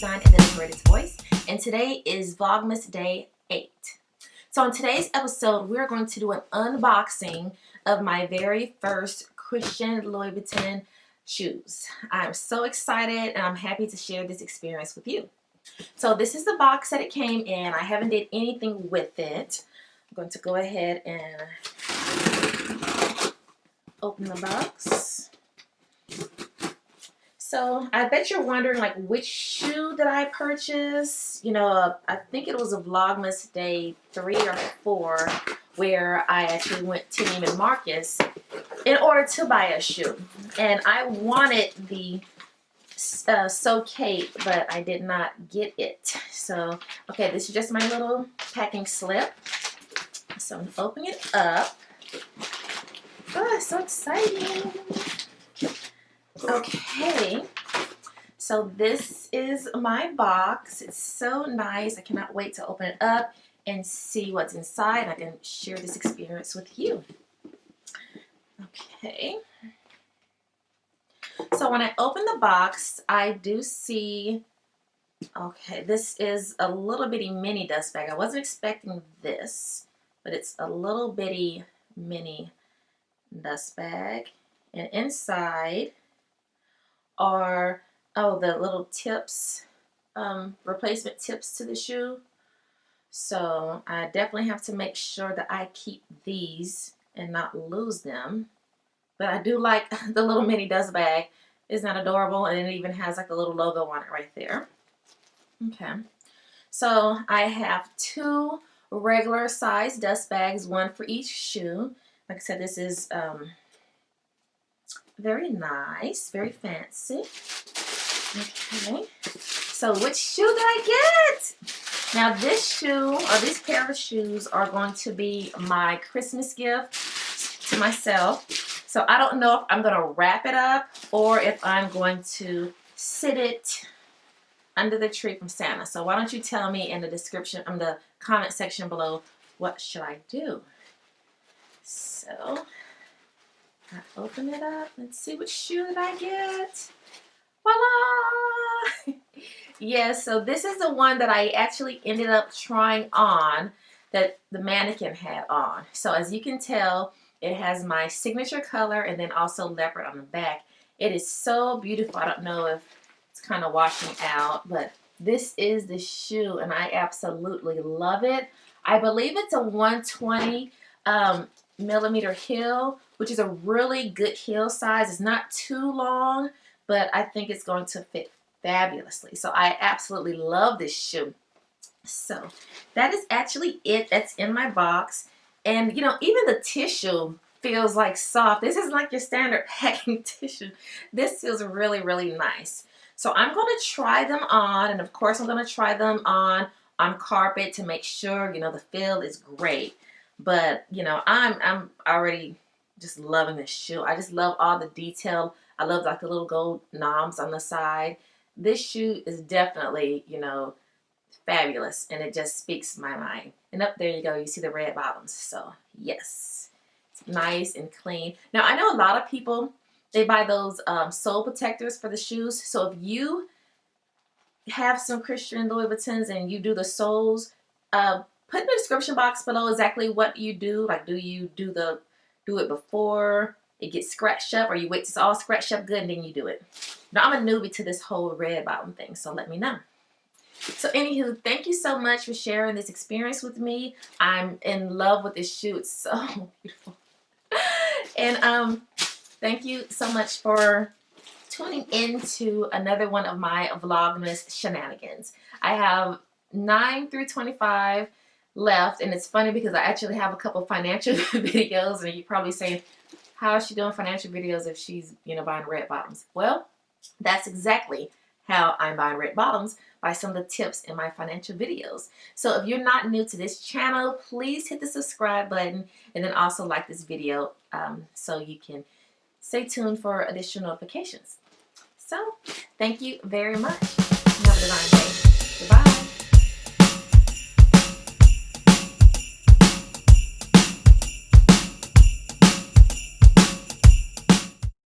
son and the Decorator's voice, and today is Vlogmas Day 8. So in today's episode, we're going to do an unboxing of my very first Christian Louboutin shoes. I'm so excited and I'm happy to share this experience with you. So this is the box that it came in. I haven't did anything with it. I'm going to go ahead and open the box. So I bet you're wondering, like, which shoe did I purchase? You know, I think it was a Vlogmas Day 3 or 4 where I actually went to Neiman Marcus in order to buy a shoe. And I wanted the So Kate, but I did not get it. So, okay, this is just my little packing slip. So I'm opening it up. Oh, so exciting. Okay, so this is my box. It's so nice. I cannot wait to open it up and see what's inside. I can share this experience with you. Okay. So when I open the box, I do see, okay, this is a little bitty mini dust bag. I wasn't expecting this, but it's a little bitty mini dust bag. And inside are, oh, the little tips, replacement tips to the shoe. So I definitely have to make sure that I keep these and not lose them. But I do like the little mini dust bag. Isn't that adorable? And it even has like a little logo on it right there. Okay. So I have two regular size dust bags, one for each shoe. Like I said, this is very nice, very fancy. Okay. So which shoe did I get? Now this shoe, or this pair of shoes, are going to be my Christmas gift to myself. So I don't know if I'm going to wrap it up or if I'm going to sit it under the tree from Santa. So why don't you tell me in the description, in the comment section below, what should I do? So I open it up. Let's see which shoe did I get. Voila! Yes, so this is the one that I actually ended up trying on that the mannequin had on. So as you can tell, it has my signature color and then also leopard on the back. It is so beautiful. I don't know if it's kind of washing out, but this is the shoe and I absolutely love it. I believe it's a 120 millimeter heel, which is a really good heel size. It's not too long, but I think it's going to fit fabulously. So I absolutely love this shoe. So that is actually it that's in my box. And, you know, even the tissue feels like soft. This isn't like your standard packing tissue. This feels really, really nice. So I'm going to try them on. And, of course, I'm going to try them on carpet to make sure, you know, the feel is great. But, you know, I'm already just loving this shoe. I just love all the detail. I love, like, the little gold knobs on the side. This shoe is definitely, you know, fabulous, and it just speaks my mind. And up there you go, you see the red bottoms. So yes, it's nice and clean. Now I know a lot of people, they buy those sole protectors for the shoes. So if you have some Christian Louboutins and you do the soles, put in the description box below exactly what you do. Like, do you do it before it gets scratched up, or you wait till it's all scratched up good and then you do it? Now I'm a newbie to this whole red bottom thing, so let me know. So anywho, thank you so much for sharing this experience with me. I'm in love with this shoe. It's so beautiful. And thank you so much for tuning into another one of my Vlogmas shenanigans. I have 9 through 25 left, and it's funny because I actually have a couple financial videos, and you're probably saying, how is she doing financial videos if she's, you know, buying red bottoms? Well, that's exactly how I'm buying red bottoms, by some of the tips in my financial videos. So if you're not new to this channel, please hit the subscribe button and then also like this video so you can stay tuned for additional notifications. So thank you very much. Have a divine day. Goodbye.